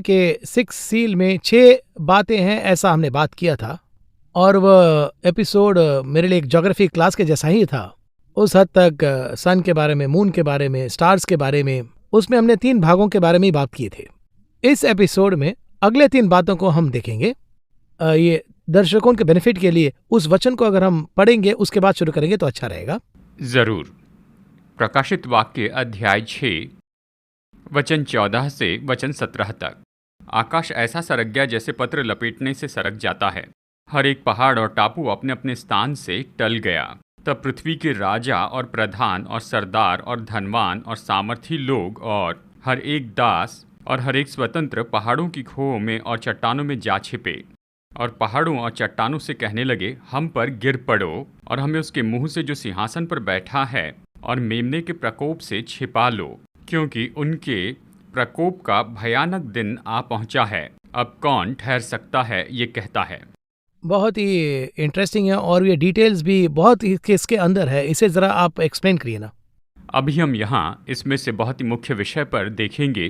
के 6 सील में 6 बातें हैं, ऐसा हमने बात किया था। और वह एपिसोड मेरे लिए एक ज्योग्राफी क्लास के जैसा ही था। उस हद तक सन के बारे में, मून के बारे में, स्टार्स के बारे में, उसमें हमने 3 भागों के बारे में ही बात किए थे। इस एपिसोड में अगले 3 बातों को हम देखेंगे। ये दर्शकों के बेनिफिट के लिए उस वचन को अगर हम पढ़ेंगे उसके बाद शुरू करेंगे तो अच्छा रहेगा। जरूर। प्रकाशित वाक्य अध्याय 6 वचन 14 से वचन 17 तक। आकाश ऐसा सरक गया जैसे पत्र लपेटने से सरक जाता है। हर एक पहाड़ और टापू अपने अपने स्थान से टल गया। तब पृथ्वी के राजा और प्रधान और सरदार और धनवान और सामर्थी लोग और हर एक दास और हर एक स्वतंत्र पहाड़ों की खोह में और चट्टानों में जा छिपे और पहाड़ों और चट्टानों से कहने लगे, हम पर गिर पड़ो और हमें उसके मुंह से जो सिंहासन पर बैठा है और मेमने के प्रकोप से छिपा लो, क्योंकि उनके प्रकोप का भयानक दिन आ पहुंचा है। अब कौन ठहर सकता है, ये कहता है। बहुत ही इंटरेस्टिंग है और ये डिटेल्स भी बहुत ही इसके अंदर है। इसे जरा आप एक्सप्लेन करिए ना। अभी हम यहाँ इसमें से बहुत ही मुख्य विषय पर देखेंगे।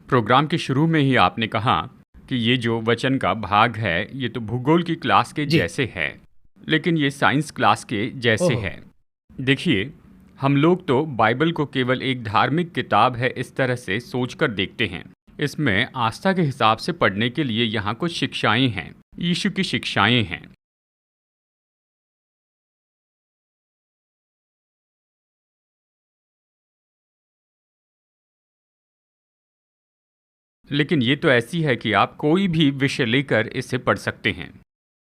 प्रोग्राम के शुरू में ही आपने कहा कि ये जो वचन का भाग है ये तो भूगोल की क्लास के जैसे है, लेकिन ये साइंस क्लास के जैसे है। देखिए, हम लोग तो बाइबल को केवल एक धार्मिक किताब है इस तरह से सोचकर देखते हैं। इसमें आस्था के हिसाब से पढ़ने के लिए यहाँ कुछ शिक्षाएं हैं, यीशु की शिक्षाएं हैं। लेकिन ये तो ऐसी है कि आप कोई भी विषय लेकर इसे पढ़ सकते हैं।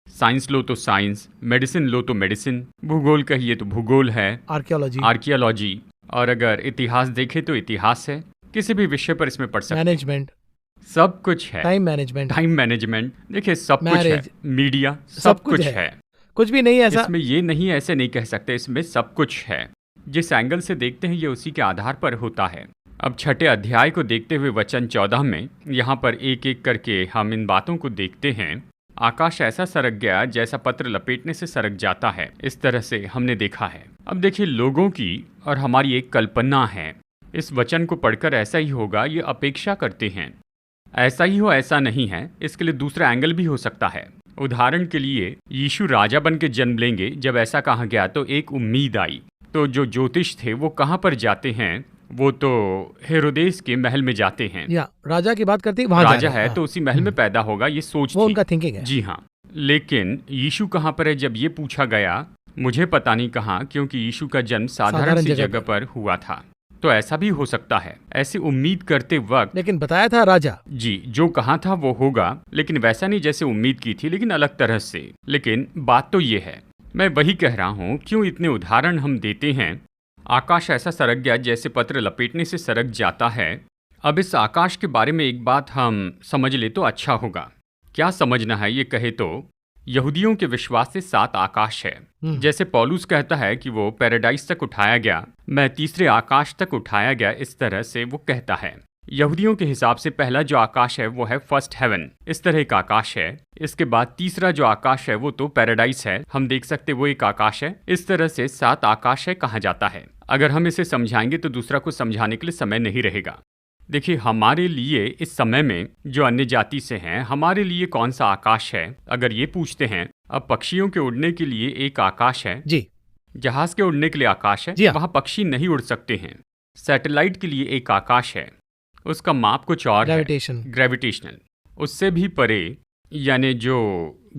साइंस लो तो साइंस, मेडिसिन लो तो मेडिसिन, भूगोल कहिए तो भूगोल है, आर्कियोलॉजी, और अगर इतिहास देखें तो इतिहास है। किसी भी विषय पर इसमें पढ़ सकते हैं। मैनेजमेंट, सब कुछ है। टाइम मैनेजमेंट, देखिए सब कुछ है। मीडिया, सब कुछ है। कुछ भी नहीं ऐसा इसमें ये नहीं, ऐसे नहीं कह सकते, इसमें सब कुछ है। जिस एंगल से देखते हैं ये उसी के आधार पर होता है। अब 6ठे अध्याय को देखते हुए वचन 14 में यहाँ पर एक एक करके हम इन बातों को देखते हैं। आकाश ऐसा सरक गया जैसा पत्र लपेटने से सरक जाता है, इस तरह से हमने देखा है। अब देखिए, लोगों की और हमारी एक कल्पना है। इस वचन को पढ़कर ऐसा ही होगा, ये अपेक्षा करते हैं। ऐसा ही हो ऐसा नहीं है, इसके लिए दूसरा एंगल भी हो सकता है। उदाहरण के लिए, यीशु राजा बन के जन्म लेंगे। जब ऐसा कहा गया तो एक उम्मीद आई। तो जो ज्योतिष थे वो कहाँ पर जाते हैं? वो तो हेरोदेस के महल में जाते हैं। या राजा की बात करते हैं, वहाँ राजा है तो उसी महल में पैदा होगा, ये सोच वो उनका थिंकिंग है। जी हाँ। लेकिन यीशु कहाँ पर है? जब ये पूछा गया, मुझे पता नहीं कहाँ, क्योंकि यीशु का जन्म साधारण सी जगह पर हुआ था। तो ऐसा भी हो सकता है। ऐसी उम्मीद करते वक्त, लेकिन बताया था राजा, जी, जो कहा था वो होगा, लेकिन वैसा नहीं जैसे उम्मीद की थी, लेकिन अलग तरह से। लेकिन बात तो ये है, मैं वही कह रहा हूँ, क्यों इतने उदाहरण हम देते हैं। आकाश ऐसा सरक गया जैसे पत्र लपेटने से सरक जाता है। अब इस आकाश के बारे में एक बात हम समझ ले तो अच्छा होगा। क्या समझना है? ये कहे तो यहूदियों के विश्वास से 7 आकाश है। जैसे पौलुस कहता है कि वो पैराडाइज तक उठाया गया, मैं तीसरे आकाश तक उठाया गया, इस तरह से वो कहता है। यहूदियों के हिसाब से पहला जो आकाश है वो है फर्स्ट हेवन, इस तरह का आकाश है। इसके बाद तीसरा जो आकाश है वो तो पैराडाइज है, हम देख सकते वो एक आकाश है। इस तरह से 7 आकाश है कहा जाता है। अगर हम इसे समझाएंगे तो दूसरा को समझाने के लिए समय नहीं रहेगा। देखिए, हमारे लिए इस समय में जो अन्य जाति से हैं, हमारे लिए कौन सा आकाश है? अगर ये पूछते हैं, अब पक्षियों के उड़ने के लिए एक आकाश है जी, जहाज के उड़ने के लिए आकाश है, वहाँ पक्षी नहीं उड़ सकते हैं। सैटेलाइट के लिए एक आकाश है, उसका माप कुछ और है, ग्रेविटेशनल। उससे भी परे यानी जो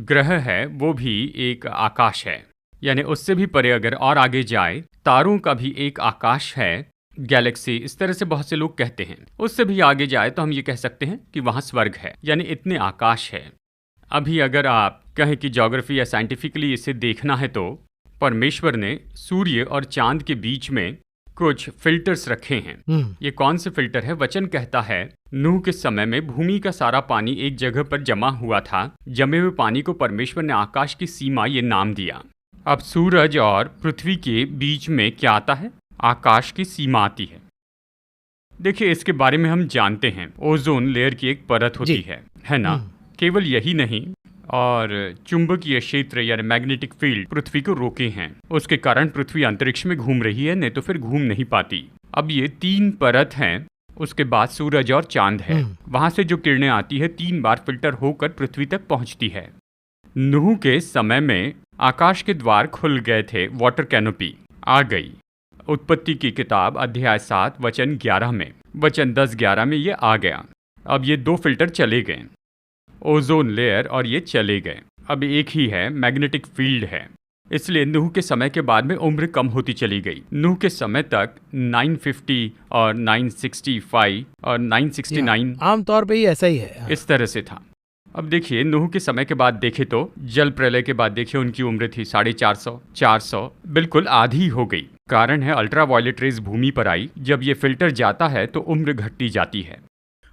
ग्रह है वो भी एक आकाश है, यानी उससे भी परे अगर और आगे जाए, तारों का भी एक आकाश है, गैलेक्सी, इस तरह से बहुत से लोग कहते हैं। उससे भी आगे जाए तो हम ये कह सकते हैं कि वहाँ स्वर्ग है, यानी इतने आकाश है। अभी अगर आप कहें कि ज्योग्राफी या साइंटिफिकली इसे देखना है तो परमेश्वर ने सूर्य और चांद के बीच में कुछ फिल्टर्स रखे हैं। ये कौन से फिल्टर है? वचन कहता है, नूह के समय में भूमि का सारा पानी एक जगह पर जमा हुआ था। जमे हुए पानी को परमेश्वर ने आकाश की सीमा ये नाम दिया। अब सूरज और पृथ्वी के बीच में क्या आता है? आकाश की सीमा आती है। देखिए, इसके बारे में हम जानते हैं, ओजोन लेयर की एक परत होती है ना? केवल यही नहीं, और चुंबकीय क्षेत्र यानी मैग्नेटिक फील्ड पृथ्वी को रोके हैं। उसके कारण पृथ्वी अंतरिक्ष में घूम रही है, नहीं तो फिर घूम नहीं पाती। अब ये 3 परत हैं उसके बाद सूरज और चांद है। वहां से जो किरणें आती है 3 बार फिल्टर होकर पृथ्वी तक पहुंचती है। नूह के समय में आकाश के द्वार खुल गए थे, वाटर कैनोपी आ गई। उत्पत्ति की किताब अध्याय 7 वचन 11 में, वचन 10-11 में ये आ गया। अब ये 2 फिल्टर चले गए, ओजोन लेयर, और ये चले गए। अब एक ही है, मैग्नेटिक फील्ड है। इसलिए नूह के समय के बाद में उम्र कम होती चली गई। नूह के समय तक 950 और 965 और 969 आमतौर पे ही ऐसा ही है, इस तरह से था। अब देखिए नूह के समय के बाद देखे तो जल प्रलय के बाद देखिए उनकी उम्र थी 450, 400, बिल्कुल आधी हो गई। कारण है अल्ट्रा वायलेट रेज भूमि पर आई, जब ये फिल्टर जाता है तो उम्र घटती जाती है।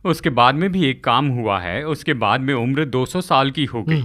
उसके बाद में भी एक काम हुआ है, उसके बाद में उम्र 200 साल की हो गई।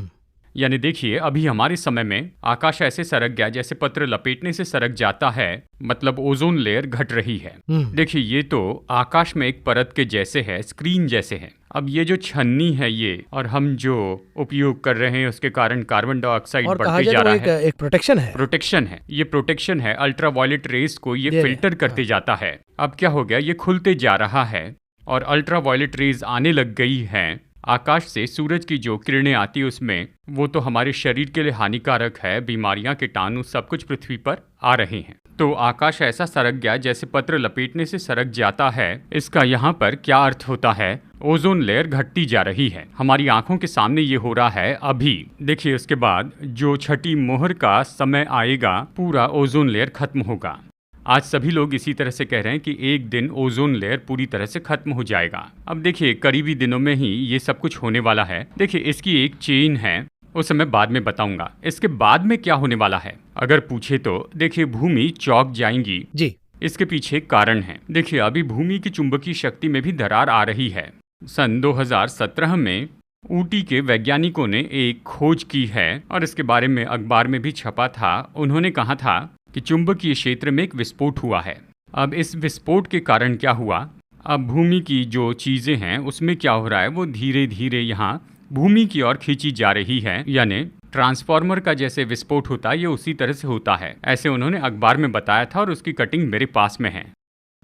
यानी देखिए अभी हमारे समय में आकाश ऐसे सरक गया जैसे पत्र लपेटने से सरक जाता है, मतलब ओजोन लेयर घट रही है। देखिए ये तो आकाश में एक परत के जैसे है, स्क्रीन जैसे है। अब ये जो छन्नी है ये, और हम जो उपयोग कर रहे हैं उसके कारण कार्बन डाइऑक्साइड बढ़ते जा रहा है। एक प्रोटेक्शन है, ये प्रोटेक्शन है। अल्ट्रा वायलेट रेस को ये फिल्टर करते जाता है। अब क्या हो गया, ये खुलते जा रहा है और अल्ट्रा वायलेट रेज आने लग गई हैं आकाश से। सूरज की जो किरणें आती है उसमें, वो तो हमारे शरीर के लिए हानिकारक है। बीमारियां, कीटाणु सब कुछ पृथ्वी पर आ रहे हैं। तो आकाश ऐसा सरक गया जैसे पत्र लपेटने से सरक जाता है। इसका यहाँ पर क्या अर्थ होता है, ओजोन लेयर घटती जा रही है। हमारी आंखों के सामने ये हो रहा है अभी। देखिए उसके बाद जो छठी मोहर का समय आएगा, पूरा ओजोन लेयर खत्म होगा। आज सभी लोग इसी तरह से कह रहे हैं कि एक दिन ओजोन लेयर पूरी तरह से खत्म हो जाएगा। अब देखिए करीबी दिनों में ही ये सब कुछ होने वाला है। देखिए इसकी एक चेन है, उस मैं बाद में बताऊंगा। इसके बाद में क्या होने वाला है अगर पूछे तो देखिए भूमि चौंक जाएंगी जी। इसके पीछे कारण है। देखिए अभी भूमि की चुंबकीय शक्ति में भी दरार आ रही है। सन 2017 में ऊटी के वैज्ञानिकों ने एक खोज की है और इसके बारे में अखबार में भी छपा था। उन्होंने कहा था कि चुंबकीय क्षेत्र में एक विस्फोट हुआ है। अब इस विस्फोट के कारण क्या हुआ, अब भूमि की जो चीजें हैं उसमें क्या हो रहा है, वो धीरे धीरे यहाँ भूमि की ओर खींची जा रही है। यानी ट्रांसफार्मर का जैसे विस्फोट होता है ये उसी तरह से होता है, ऐसे उन्होंने अखबार में बताया था और उसकी कटिंग मेरे पास में है।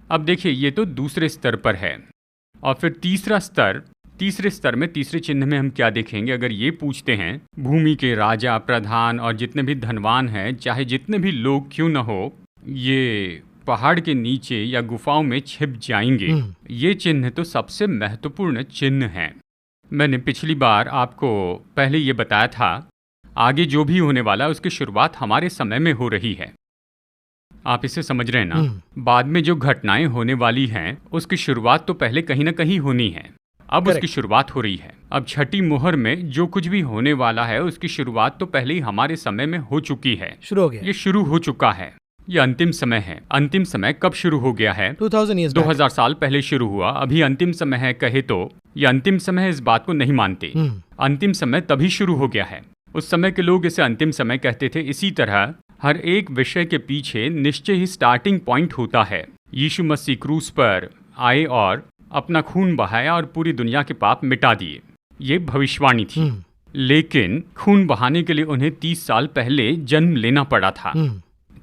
अब देखिए ये तो दूसरे स्तर पर है। और फिर तीसरे स्तर में, तीसरे चिन्ह में हम क्या देखेंगे, अगर ये पूछते हैं भूमि के राजा, प्रधान और जितने भी धनवान हैं, चाहे जितने भी लोग क्यों न हो, ये पहाड़ के नीचे या गुफाओं में छिप जाएंगे। ये चिन्ह तो सबसे महत्वपूर्ण चिन्ह है। मैंने पिछली बार आपको पहले ये बताया था, आगे जो भी होने वाला है उसकी शुरुआत हमारे समय में हो रही है। आप इसे समझ रहे हैं ना? बाद में जो घटनाएं होने वाली हैं उसकी शुरुआत तो पहले कहीं ना कहीं होनी है। अब उसकी शुरुआत हो रही है। अब छठी मोहर में जो कुछ भी होने वाला है उसकी शुरुआत तो पहले ही हमारे समय में हो चुकी है, शुरू हो गया। ये शुरू हो चुका है। ये अंतिम समय है। अंतिम समय कब शुरू हो गया है? 2000 साल पहले शुरू हुआ। अभी अंतिम समय है कहे तो ये अंतिम समय है, इस बात को नहीं मानते। अंतिम समय तभी शुरू हो गया है। उस समय के लोग इसे अंतिम समय कहते थे। इसी तरह हर एक विषय के पीछे निश्चय ही स्टार्टिंग पॉइंट होता है। यीशु मसीह क्रूस पर आए और अपना खून बहाया और पूरी दुनिया के पाप मिटा दिए। ये भविष्यवाणी थी। लेकिन खून बहाने के लिए उन्हें 30 साल पहले जन्म लेना पड़ा था।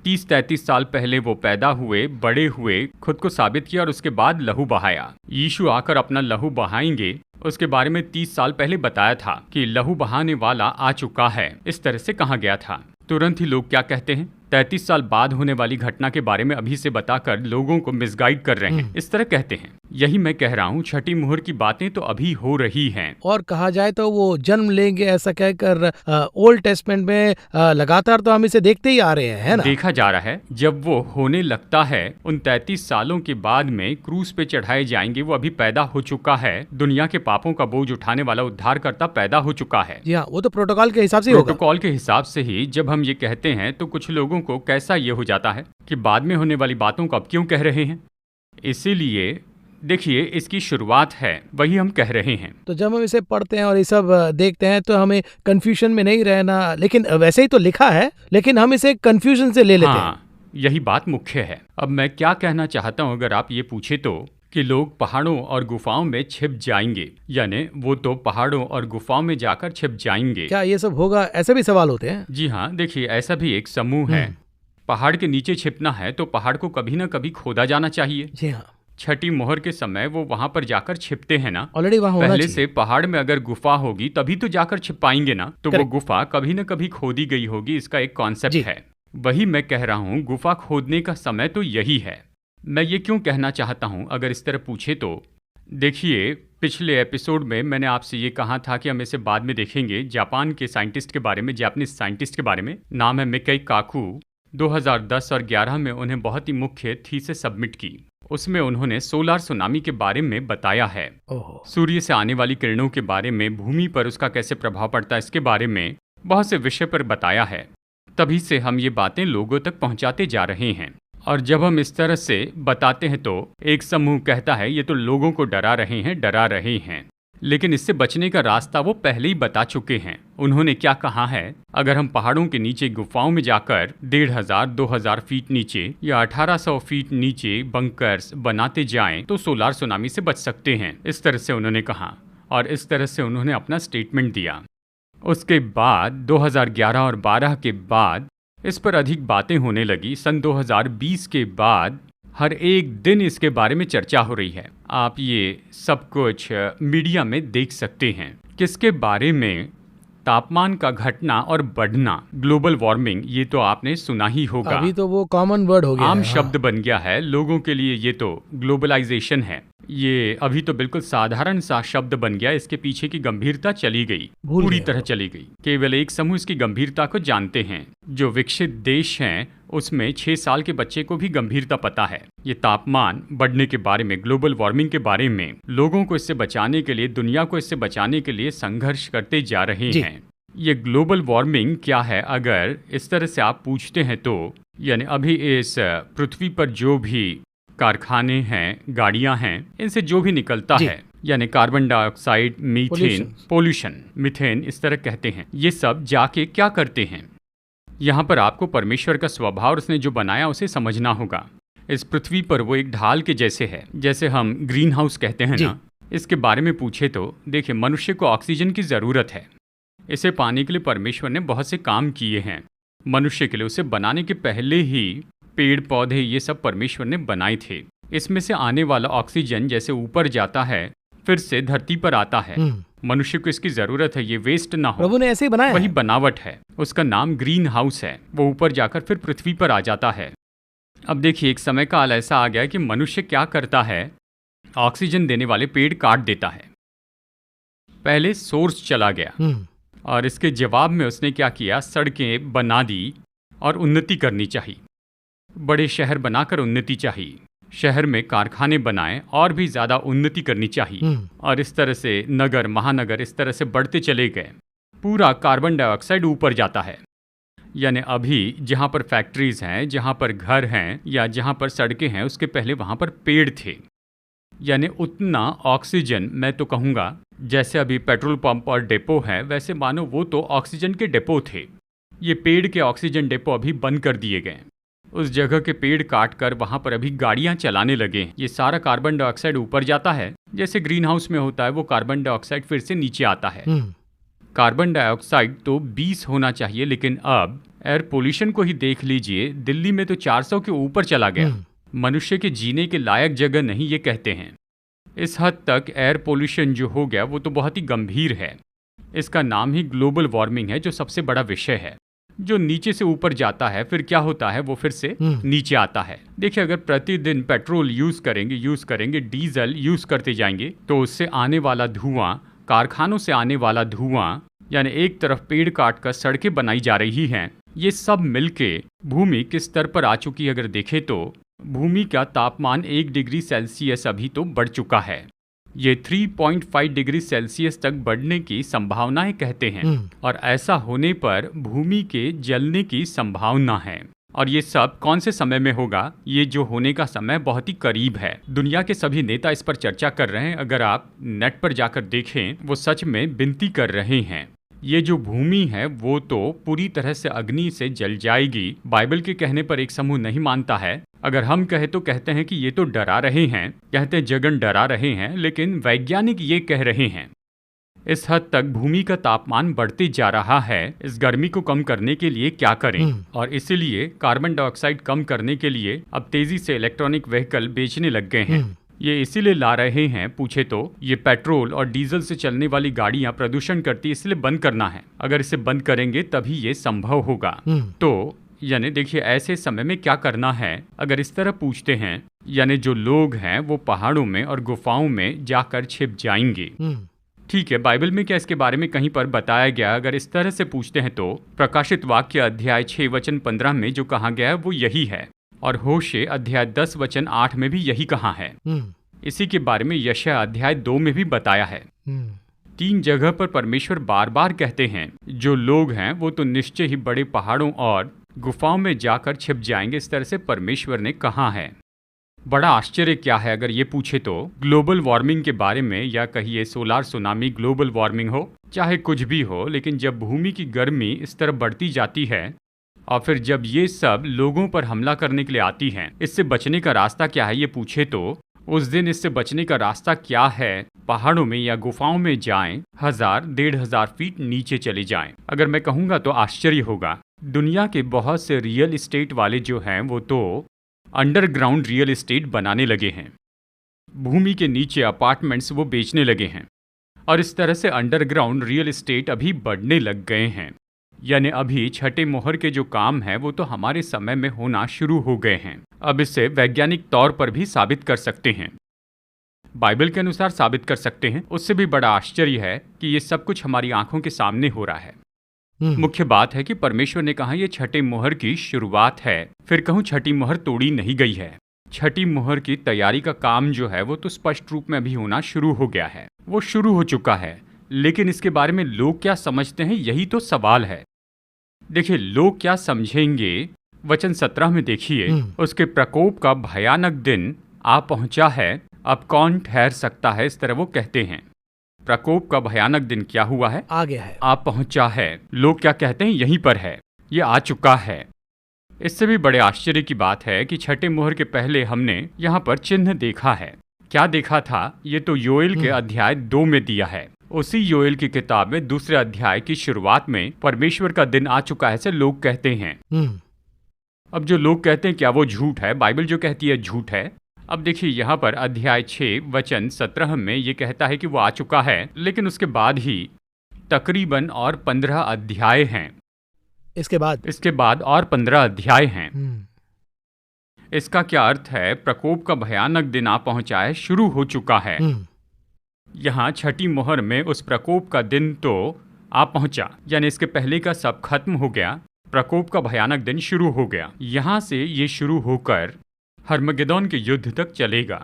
30-33 साल पहले वो पैदा हुए, बड़े हुए, खुद को साबित किया और उसके बाद लहू बहाया। यीशु आकर अपना लहू बहाएंगे, उसके बारे में 30 साल पहले बताया था कि लहू बहाने वाला आ चुका है। इस तरह से कहा गया था। तुरंत ही लोग क्या कहते हैं, 33 साल बाद होने वाली घटना के बारे में अभी से बताकर लोगों को मिसगाइड कर रहे हैं, इस तरह कहते हैं। यही मैं कह रहा हूँ, छठी मोहर की बातें तो अभी हो रही हैं। और कहा जाए तो वो जन्म लेंगे ऐसा कहकर ओल्ड टेस्टमेंट में लगातार तो हम इसे देखते ही आ रहे हैं, है ना? देखा जा रहा है। जब वो होने लगता है उन 33 सालों के बाद में क्रूस पे चढ़ाए जाएंगे, वो अभी पैदा हो चुका है। दुनिया के पापों का बोझ उठाने वाला उद्धारकर्ता पैदा हो चुका है। जी हाँ, वो तो प्रोटोकॉल के हिसाब से होगा। प्रोटोकॉल के हिसाब से ही जब हम ये कहते हैं तो कुछ लोगों को कैसा ये हो जाता है कि बाद में होने वाली बातों को अब क्यों कह रहे हैं। इसीलिए देखिए इसकी शुरुआत है, वही हम कह रहे हैं। तो जब हम इसे पढ़ते हैं और ये सब देखते हैं तो हमें कंफ्यूजन में नहीं रहना। लेकिन वैसे ही तो लिखा है, लेकिन हम इसे कंफ्यूजन से ले लेते हैं। यही बात मुख्य है। अब मैं क्या कहना चाहता हूँ, अगर आप ये पूछे तो, कि लोग पहाड़ों और गुफाओं में छिप जाएंगे, यानी वो तो पहाड़ों और गुफाओं में जाकर छिप जाएंगे। क्या ये सब होगा, ऐसे भी सवाल होते हैं? जी हाँ, देखिए ऐसा भी एक समूह है। पहाड़ के नीचे छिपना है तो पहाड़ को कभी ना कभी खोदा जाना चाहिए। जी हाँ। छठी मोहर के समय वो वहां पर जाकर छिपते हैं ना, ऑलरेडी वहां होना पहले चाहिए। से पहाड़ में अगर गुफा होगी तभी तो जाकर छिप पाएंगे ना, तो वो गुफा कभी न कभी खोदी गई होगी, इसका एक कॉन्सेप्ट है। वही मैं कह रहा हूँ, गुफा खोदने का समय तो यही है। मैं ये क्यों कहना चाहता हूँ, अगर इस तरह पूछे तो देखिए, पिछले एपिसोड में मैंने आपसे ये कहा था कि हम इसे बाद में देखेंगे, जापान के साइंटिस्ट के बारे में, जापानीज साइंटिस्ट के बारे में। नाम है मिकाई काकू। 2010 और 11 में उन्हें बहुत ही मुख्य थीसिस सबमिट की। उसमें उन्होंने सोलार सुनामी के बारे में बताया है। सूर्य से आने वाली किरणों के बारे में, भूमि पर उसका कैसे प्रभाव पड़ता है, इसके बारे में बहुत से विषय पर बताया है। तभी से हम ये बातें लोगों तक पहुंचाते जा रहे हैं। और जब हम इस तरह से बताते हैं तो एक समूह कहता है ये तो लोगों को डरा रहे हैं। लेकिन इससे बचने का रास्ता वो पहले ही बता चुके हैं। उन्होंने क्या कहा है, अगर हम पहाड़ों के नीचे गुफाओं में जाकर 1500-2000 फीट नीचे या 1800 फीट नीचे बंकर्स बनाते जाएं तो सोलार सुनामी से बच सकते हैं। इस तरह से उन्होंने कहा और इस तरह से उन्होंने अपना स्टेटमेंट दिया। उसके बाद 2011 और 12 के बाद इस पर अधिक बातें होने लगी। सन 2020 के बाद हर एक दिन इसके बारे में चर्चा हो रही है। आप ये सब कुछ मीडिया में देख सकते हैं। किसके बारे में? तापमान का घटना और बढ़ना, ग्लोबल वार्मिंग। ये तो आपने सुना ही होगा। अभी तो वो कॉमन वर्ड हो गया, आम शब्द बन गया है लोगों के लिए। ये तो ग्लोबलाइजेशन है। ये अभी तो बिल्कुल साधारण सा शब्द बन गया। इसके पीछे की गंभीरता चली गई, पूरी तरह चली गई। केवल एक समूह इसकी गंभीरता को जानते हैं। जो विकसित देश हैं उसमें 6 साल के बच्चे को भी गंभीरता पता है। ये तापमान बढ़ने के बारे में, ग्लोबल वार्मिंग के बारे में, लोगों को इससे बचाने के लिए, दुनिया को इससे बचाने के लिए संघर्ष करते जा रहे हैं। ये ग्लोबल वार्मिंग क्या है, अगर इस तरह से आप पूछते हैं तो, यानी अभी इस पृथ्वी पर जो भी कारखाने हैं, गाड़ियां हैं, इनसे जो भी निकलता है, यानी carbon dioxide, methane, pollution, methane इस तरह कहते हैं, ये सब जाके क्या करते हैं? यहाँ पर आपको परमेश्वर का स्वभाव और उसने जो बनाया उसे समझना होगा। इस पृथ्वी पर वो एक ढाल के जैसे है, जैसे हम ग्रीन हाउस कहते हैं ना। इसके बारे में पूछे तो देखिए, मनुष्य को ऑक्सीजन की ज़रूरत है। इसे पाने के लिए परमेश्वर ने बहुत से काम किए हैं मनुष्य के लिए। उसे बनाने के पहले ही पेड़ पौधे ये सब परमेश्वर ने बनाए थे। इसमें से आने वाला ऑक्सीजन जैसे ऊपर जाता है फिर से धरती पर आता है। मनुष्य को इसकी जरूरत है, ये वेस्ट ना हो। प्रभु ने ऐसे ही बनाया। वही बनावट है, उसका नाम ग्रीन हाउस है। वो ऊपर जाकर फिर पृथ्वी पर आ जाता है। अब देखिए, एक समय काल ऐसा आ गया कि मनुष्य क्या करता है, ऑक्सीजन देने वाले पेड़ काट देता है। पहले सोर्स चला गया और इसके जवाब में उसने क्या किया, सड़कें बना दी और उन्नति करनी चाहिए। बड़े शहर बनाकर उन्नति चाहिए, शहर में कारखाने बनाएं और भी ज़्यादा उन्नति करनी चाहिए। और इस तरह से नगर, महानगर इस तरह से बढ़ते चले गए। पूरा कार्बन डाइऑक्साइड ऊपर जाता है। यानी अभी जहाँ पर फैक्ट्रीज हैं, जहाँ पर घर हैं या जहाँ पर सड़कें हैं, उसके पहले वहाँ पर पेड़ थे। यानी उतना ऑक्सीजन, मैं तो कहूँगा जैसे अभी पेट्रोल पंप और डिपो है, वैसे मानो वो तो ऑक्सीजन के डिपो थे। ये पेड़ के ऑक्सीजन डिपो अभी बंद कर दिए गए। उस जगह के पेड़ काट कर वहाँ पर अभी गाड़ियाँ चलाने लगे। ये सारा कार्बन डाइऑक्साइड ऊपर जाता है, जैसे ग्रीन हाउस में होता है, वो कार्बन डाइऑक्साइड फिर से नीचे आता है। कार्बन डाइऑक्साइड तो 20 होना चाहिए, लेकिन अब एयर पोल्यूशन को ही देख लीजिए, दिल्ली में तो 400 के ऊपर चला गया। मनुष्य के जीने के लायक जगह नहीं, ये कहते हैं। इस हद तक एयर पोल्यूशन जो हो गया वो तो बहुत ही गंभीर है। इसका नाम ही ग्लोबल वार्मिंग है, जो सबसे बड़ा विषय है। जो नीचे से ऊपर जाता है फिर क्या होता है, वो फिर से नीचे आता है। देखिए, अगर प्रतिदिन पेट्रोल यूज करेंगे, डीजल यूज करते जाएंगे, तो उससे आने वाला धुआं, कारखानों से आने वाला धुआं, यानी एक तरफ पेड़ काट कर सड़कें बनाई जा रही हैं, ये सब मिलके भूमि किस स्तर पर आ चुकी है। अगर देखें तो भूमि का तापमान 1 डिग्री सेल्सियस अभी तो बढ़ चुका है। ये 3.5 डिग्री सेल्सियस तक बढ़ने की संभावनाएं कहते हैं। और ऐसा होने पर भूमि के जलने की संभावना है। और ये सब कौन से समय में होगा? ये जो होने का समय बहुत ही करीब है। दुनिया के सभी नेता इस पर चर्चा कर रहे हैं। अगर आप नेट पर जाकर देखें, वो सच में विनती कर रहे हैं। ये जो भूमि है वो तो पूरी तरह से अग्नि से जल जाएगी। बाइबल के कहने पर एक समूह नहीं मानता है। अगर हम कहें तो कहते हैं कि ये तो डरा रहे हैं, कहते हैं जगन डरा रहे हैं, लेकिन वैज्ञानिक ये कह रहे हैं। इस हद तक भूमि का तापमान बढ़ते जा रहा है। इस गर्मी को कम करने के लिए क्या करें? और इसीलिए कार्बन डाइऑक्साइड कम करने के लिए अब तेजी से इलेक्ट्रॉनिक व्हीकल बेचने लग गए हैं। ये इसीलिए ला रहे हैं, पूछे तो ये पेट्रोल और डीजल से चलने वाली गाड़ियां प्रदूषण करती, इसलिए बंद करना है। अगर इसे बंद करेंगे तभी ये संभव होगा। तो यानी देखिए ऐसे समय में क्या करना है, अगर इस तरह पूछते हैं यानी जो लोग हैं वो पहाड़ों में और गुफाओं में जाकर छिप जाएंगे। ठीक है, बाइबल में क्या इसके बारे में कहीं पर बताया गया? अगर इस तरह से पूछते हैं तो प्रकाशित वाक्य अध्याय 6 वचन 15 में जो कहा गया है वो यही है, और होशे अध्याय 10 वचन 8 में भी यही कहा है। इसी के बारे में यशायाह अध्याय 2 में भी बताया है। 3 जगह पर परमेश्वर बार बार कहते हैं जो लोग हैं वो तो निश्चय ही बड़े पहाड़ों और गुफाओं में जाकर छिप जाएंगे, इस तरह से परमेश्वर ने कहा है। बड़ा आश्चर्य क्या है अगर ये पूछे तो ग्लोबल वार्मिंग के बारे में, या कहिए सोलार सुनामी, ग्लोबल वार्मिंग हो चाहे कुछ भी हो, लेकिन जब भूमि की गर्मी इस तरह बढ़ती जाती है और फिर जब ये सब लोगों पर हमला करने के लिए आती हैं, इससे बचने का रास्ता क्या है ये पूछे तो उस दिन इससे बचने का रास्ता क्या है? पहाड़ों में या गुफाओं में जाएं, 1000-1500 फीट नीचे चले जाएं। अगर मैं कहूँगा तो आश्चर्य होगा। दुनिया के बहुत से रियल एस्टेट वाले जो हैं वो तो अंडरग्राउंड रियल एस्टेट बनाने लगे हैं, भूमि के नीचे अपार्टमेंट्स वो बेचने लगे हैं, और इस तरह से अंडरग्राउंड रियल एस्टेट अभी बढ़ने लग गए हैं। यानी अभी छठे मोहर के जो काम है वो तो हमारे समय में होना शुरू हो गए हैं। अब इसे वैज्ञानिक तौर पर भी साबित कर सकते हैं, बाइबल के अनुसार साबित कर सकते हैं। उससे भी बड़ा आश्चर्य है कि ये सब कुछ हमारी आंखों के सामने हो रहा है। मुख्य बात है कि परमेश्वर ने कहा यह छठे मोहर की शुरुआत है, फिर कहूँ छठी मोहर तोड़ी नहीं गई है। छठी मोहर की तैयारी का काम जो है वो तो स्पष्ट रूप में अभी होना शुरू हो गया है, वो शुरू हो चुका है। लेकिन इसके बारे में लोग क्या समझते हैं, यही तो सवाल है। देखिए लोग क्या समझेंगे, वचन 17 में देखिए, उसके प्रकोप का भयानक दिन आ पहुंचा है, अब कौन ठहर सकता है, इस तरह वो कहते हैं। प्रकोप का भयानक दिन क्या हुआ है? आ गया है, आ पहुंचा है। लोग क्या कहते हैं, यहीं पर है, ये आ चुका है। इससे भी बड़े आश्चर्य की बात है कि छठे मोहर के पहले हमने यहाँ पर चिन्ह देखा है। क्या देखा था? ये तो योएल के अध्याय 2 में दिया है। उसी योएल की किताब में दूसरे अध्याय की शुरुआत में परमेश्वर का दिन आ चुका है, ऐसे लोग कहते हैं। अब जो लोग कहते हैं क्या वो झूठ है? बाइबल जो कहती है झूठ है। अब देखिए यहाँ पर अध्याय 6 वचन 17 में ये कहता है कि वो आ चुका है, लेकिन उसके बाद ही तकरीबन और 15 अध्याय हैं। इसके बाद और 15 अध्याय हैं। इसका क्या अर्थ है? प्रकोप का भयानक दिन आ पहुंचा है, शुरू हो चुका है। यहाँ छठी मोहर में उस प्रकोप का दिन तो आ पहुंचा, यानी इसके पहले का सब खत्म हो गया, प्रकोप का भयानक दिन शुरू हो गया। यहाँ से ये शुरू होकर हर्मगेदोन के युद्ध तक चलेगा।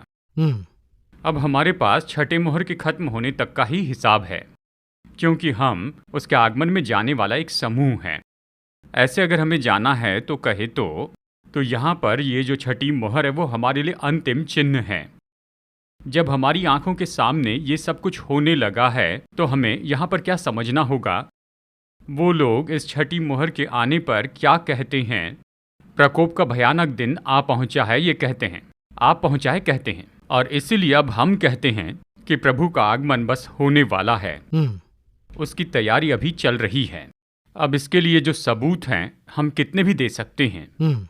अब हमारे पास छठे मोहर के खत्म होने तक का ही हिसाब है, क्योंकि हम उसके आगमन में जाने वाला एक समूह है। ऐसे अगर हमें जाना है तो कहे तो यहाँ पर ये जो छठी मोहर है वो हमारे लिए अंतिम चिन्ह है। जब हमारी आंखों के सामने ये सब कुछ होने लगा है तो हमें यहाँ पर क्या समझना होगा? वो लोग इस छठी मोहर के आने पर क्या कहते हैं? प्रकोप का भयानक दिन आ पहुंचा है, ये कहते हैं, आ पहुंचा है कहते हैं। और इसीलिए अब हम कहते हैं कि प्रभु का आगमन बस होने वाला है, उसकी तैयारी अभी चल रही है। अब इसके लिए जो सबूत हैं हम कितने भी दे सकते हैं,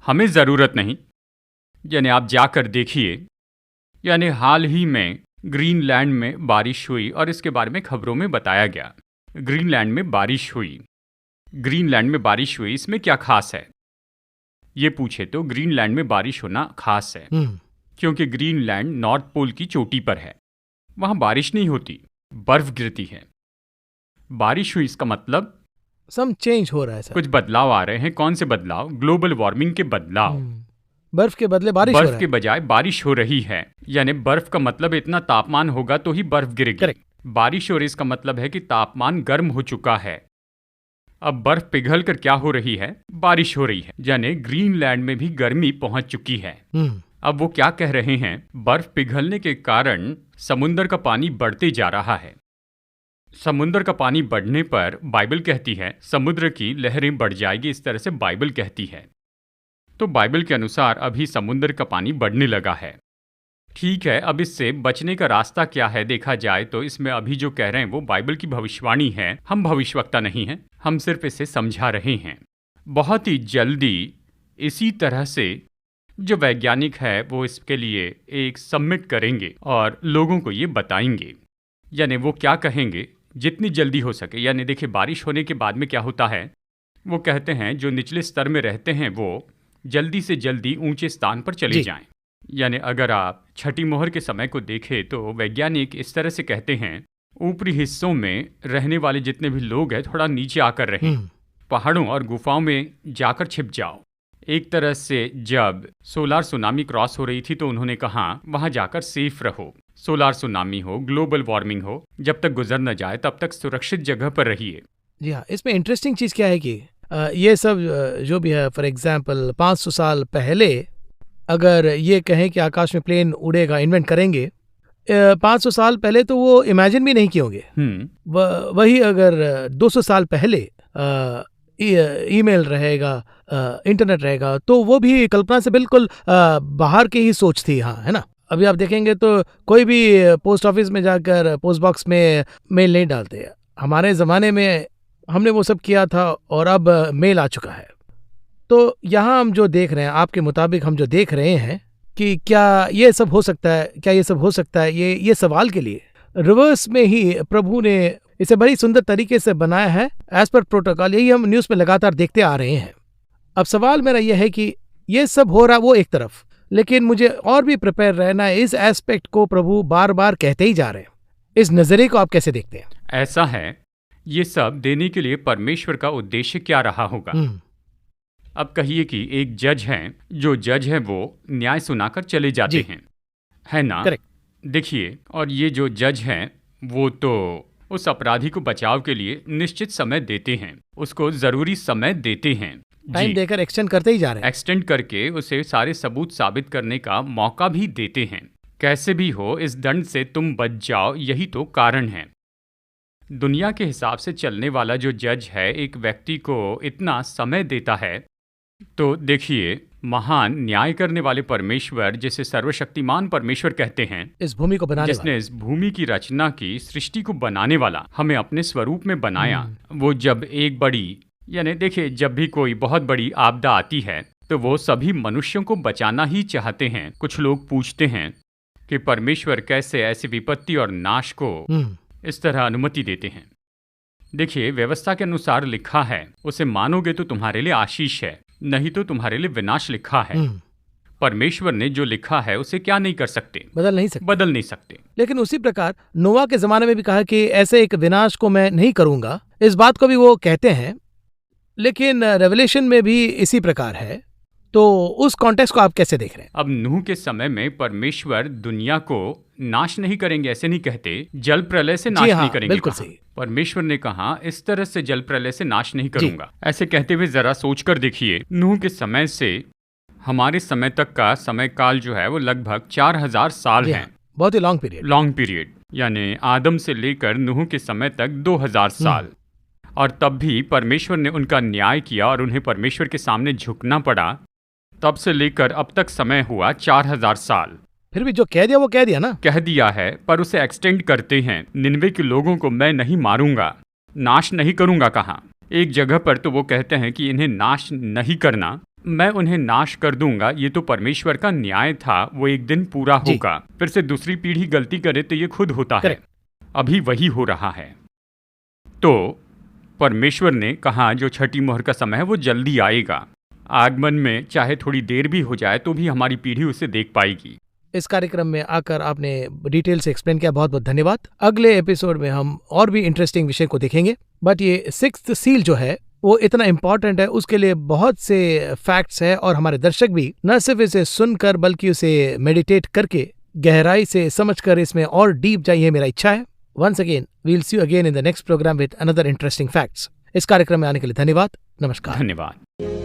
हमें ज़रूरत नहीं। यानी आप जाकर देखिए, यानी हाल ही में ग्रीनलैंड में बारिश हुई और इसके बारे में खबरों में बताया गया। ग्रीनलैंड में बारिश हुई, ग्रीनलैंड में बारिश हुई, इसमें क्या खास है? ये पूछे तो ग्रीनलैंड में बारिश होना खास है, क्योंकि ग्रीनलैंड नॉर्थ पोल की चोटी पर है, वहां बारिश नहीं होती, बर्फ गिरती है। बारिश हुई इसका मतलब सम चेंज हो रहा है सर, कुछ बदलाव आ रहे हैं। कौन से बदलाव? ग्लोबल वार्मिंग के बदलाव। बर्फ के बदले बारिश हो रहा है, बर्फ के बजाय बारिश हो रही है। यानी बर्फ का मतलब इतना तापमान होगा तो ही बर्फ गिरेगी। बारिश हो रही इसका मतलब है कि तापमान गर्म हो चुका है। अब बर्फ पिघल कर क्या हो रही है? बारिश हो रही है। यानी ग्रीनलैंड में भी गर्मी पहुंच चुकी है। अब वो क्या कह रहे हैं? बर्फ पिघलने के कारण समुद्र का पानी बढ़ते जा रहा है। समुद्र का पानी बढ़ने पर बाइबल कहती है समुद्र की लहरें बढ़ जाएगी, इस तरह से बाइबल कहती है। तो बाइबल के अनुसार अभी समुद्र का पानी बढ़ने लगा है। ठीक है, अब इससे बचने का रास्ता क्या है देखा जाए तो इसमें अभी जो कह रहे हैं वो बाइबल की भविष्यवाणी है। हम भविष्यवक्ता नहीं हैं, हम सिर्फ इसे समझा रहे हैं। बहुत ही जल्दी इसी तरह से जो वैज्ञानिक है वो इसके लिए एक सबमिट करेंगे और लोगों को ये बताएंगे, यानी वो क्या कहेंगे जितनी जल्दी हो सके। यानी देखिए, बारिश होने के बाद में क्या होता है, वो कहते हैं जो निचले स्तर में रहते हैं वो जल्दी से जल्दी ऊंचे स्थान पर चले जाएं। यानी अगर आप छठी मोहर के समय को देखें तो वैज्ञानिक इस तरह से कहते हैं, ऊपरी हिस्सों में रहने वाले जितने भी लोग हैं थोड़ा नीचे आकर रहें, पहाड़ों और गुफाओं में जाकर छिप जाओ। एक तरह से जब सोलार सुनामी क्रॉस हो रही थी तो उन्होंने कहा वहां जाकर सेफ रहो। सोलार सुनामी हो, ग्लोबल वार्मिंग हो, जब तक गुजर न जाए तब तक सुरक्षित जगह पर रहिए। जी हाँ, इसमें इंटरेस्टिंग चीज़ क्या है कि ये सब जो भी है, फॉर एग्जांपल 500 साल पहले अगर ये कहें कि आकाश में प्लेन उड़ेगा, इन्वेंट करेंगे, 500 साल पहले तो वो इमेजिन भी नहीं किए होंगे। वही अगर 200 साल पहले ईमेल रहेगा, इंटरनेट रहेगा, तो वो भी कल्पना से बिल्कुल बाहर की ही सोच थी। हाँ, है ना। अभी आप देखेंगे तो कोई भी पोस्ट ऑफिस में जाकर पोस्ट बॉक्स में मेल नहीं डालते। हमारे ज़माने में हमने वो सब किया था और अब मेल आ चुका है। तो यहाँ हम जो देख रहे हैं, आपके मुताबिक हम जो देख रहे हैं कि क्या ये सब हो सकता है, क्या ये सब हो सकता है, ये सवाल के लिए रिवर्स में ही प्रभु ने इसे बड़ी सुंदर तरीके से बनाया है एज पर प्रोटोकॉल। यही हम न्यूज़ में लगातार देखते आ रहे हैं। अब सवाल मेरा यह है कि ये सब हो रहा वो एक तरफ, लेकिन मुझे और भी प्रिपेयर रहना है। इस एस्पेक्ट को प्रभु बार बार कहते ही जा रहे हैं। इस नजरिए को आप कैसे देखते हैं? ऐसा है, ये सब देने के लिए परमेश्वर का उद्देश्य क्या रहा होगा? अब कहिए कि एक जज हैं, जो जज है वो न्याय सुनाकर चले जाते हैं, है ना? करेक्ट। देखिए, और ये जो जज हैं वो तो उस अपराधी को बचाव के लिए निश्चित समय देते हैं, उसको जरूरी समय देते हैं, टाइम देकर एक्सटेंड करते ही जा रहे हैं। एक्सटेंड करके उसे सारे सबूत साबित करने का मौका भी देते हैं। कैसे भी हो इस दंड से तुम बच जाओ, यही तो कारण है। दुनिया के हिसाब से चलने वाला जो जज है एक व्यक्ति को इतना समय देता है, तो देखिए, महान न्याय करने वाले परमेश्वर, जिसे सर्वशक्तिमान परमेश्वर कहते हैं, इस भूमि को बनाने जिसने इस भूमि की रचना की, सृष्टि को बनाने वाला, हमें अपने स्वरूप में बनाया, वो जब एक बड़ी, यानी देखिए, जब भी कोई बहुत बड़ी आपदा आती है तो वो सभी मनुष्यों को बचाना ही चाहते हैं। कुछ लोग पूछते हैं कि परमेश्वर कैसे ऐसी विपत्ति और नाश को इस तरह अनुमति देते हैं। देखिए, व्यवस्था के अनुसार लिखा है, उसे मानोगे तो तुम्हारे लिए आशीष है, नहीं तो तुम्हारे लिए विनाश लिखा है। परमेश्वर ने जो लिखा है उसे क्या नहीं कर सकते? बदल नहीं सकते। लेकिन उसी प्रकार नोआ के जमाने में भी कहा कि ऐसे एक विनाश को मैं नहीं करूंगा, इस बात को भी वो कहते हैं। लेकिन रेवलेशन में भी इसी प्रकार है। तो उस कॉन्टेक्स्ट को आप कैसे देख रहे हैं? अब नूह के समय में परमेश्वर दुनिया को नाश नहीं करेंगे ऐसे नहीं कहते, जल प्रलय से नाश नहीं करेंगे। बिल्कुल सही। परमेश्वर ने कहा इस तरह से जल प्रलय से नाश नहीं करूंगा। ऐसे कहते हुए जरा सोचकर देखिए, नूह के समय से हमारे समय तक का समय काल जो है वो लगभग 4000 साल है। बहुत ही लॉन्ग पीरियड। यानी आदम से लेकर नूह के समय तक 2000 साल। और तब भी परमेश्वर ने उनका न्याय किया और उन्हें परमेश्वर के सामने झुकना पड़ा। तब से लेकर अब तक समय हुआ 4000 साल। फिर भी जो कह दिया वो कह दिया ना। कह दिया है, पर उसे एक्सटेंड करते हैं। निनवे के लोगों को मैं नहीं मारूंगा, नाश नहीं करूंगा कहा। एक जगह पर तो वो कहते हैं कि इन्हें नाश नहीं करना, मैं उन्हें नाश कर दूंगा। ये तो परमेश्वर का न्याय था, वो एक दिन पूरा होगा। फिर से दूसरी पीढ़ी गलती करे तो ये खुद होता है। अभी वही हो रहा है। तो परमेश्वर ने कहा जो छठी मोहर का समय है वो जल्दी आएगा। आगमन में चाहे थोड़ी देर भी हो जाए तो भी हमारी पीढ़ी उसे देख पाएगी। इस कार्यक्रम में आकर आपने डिटेल से एक्सप्लेन किया, बहुत बहुत धन्यवाद। अगले एपिसोड में हम और भी इंटरेस्टिंग विषय को देखेंगे। बट ये 6th सील जो है वो इतना इम्पोर्टेंट है, उसके लिए बहुत से फैक्ट्स है और हमारे दर्शक भी न सिर्फ इसे सुनकर बल्कि उसे मेडिटेट करके गहराई से समझकर इसमें और डीप जाइए, मेरा इच्छा है। Once again we will see you again in the next programme with another interesting facts. इस कार्यक्रम में आने के लिए धन्यवाद। नमस्कार। धन्यवाद।